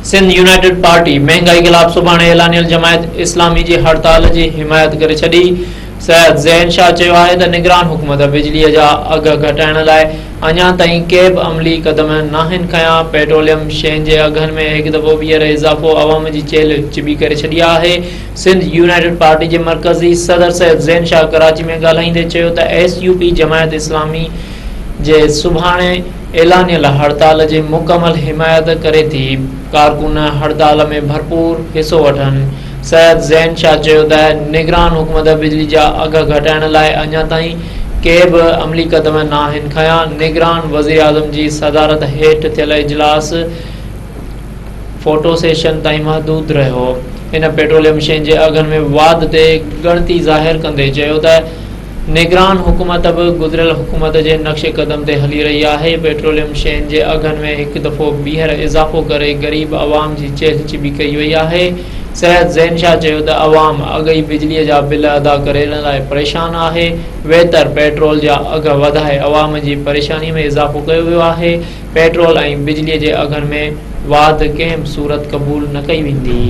Sindh United party महंगाई खिलाफ सुभाणे ऐलानियल जमायत इस्लामी जी हड़ताल जी हिमायत करे छॾी। सैयद ज़ैन शाह चयो आहे त निगरान हुकूमत बिजलीअ जा अघ घटाइण लाइ अञा ताईं के बि अमली क़दम नाहिनि खयां। पेट्रोलियम शयुनि जे अघनि में हिकु दफ़ो ॿीहर इज़ाफ़ो अवाम जी चेल्हि चिॿी करे छॾी आहे। सिंध यूनाइटेड पार्टी जे मरकज़ी सदर सैयद ज़ैन शाह कराची में ॻाल्हाईंदे चयो त SUP जमायत इस्लामी जे सुभाणे ऐलानियल हड़ताल जी मुकमल हिमायत करे थी। कारकुन हड़ताल में भरपूर हिसो वठनि। सैयद ज़ैन शाह चयो त निगरान हुकूमत बिजली जा अघ घटाइण लाइ अञा ताईं के बि अमली क़दम नाहिनि खयां। निगरान वज़ीर आज़म जी सदारत हेठि थियल इजलास फोटो सेशन ताईं महदूद रहियो। इन पेट्रोलियम शयुनि जे अघनि में वाध ते ॻणती ज़ाहिर कंदे चयो त निगरान हुकूमत बि गुज़िरियल हुकूमत जे नक्शे क़दम ते हली रही आहे। पेट्रोलियम शयुनि जे अघनि में हिकु दफ़ो ॿीहर इज़ाफ़ो करे ग़रीब अवाम जी चेल्हि चिॿी कई वई आहे। सैयद ज़ैन शाह चयो त अवाम अॻई बिजलीअ जा बिल अदा करण लाइ परेशान आहे। वेतर पेट्रोल जा अघ वधाए अवाम जी परेशानी में इज़ाफ़ो कयो वियो आहे। पेट्रोल ऐं बिजलीअ जे अघनि में वाध कंहिं बि सूरत क़बूल न कई वेंदी।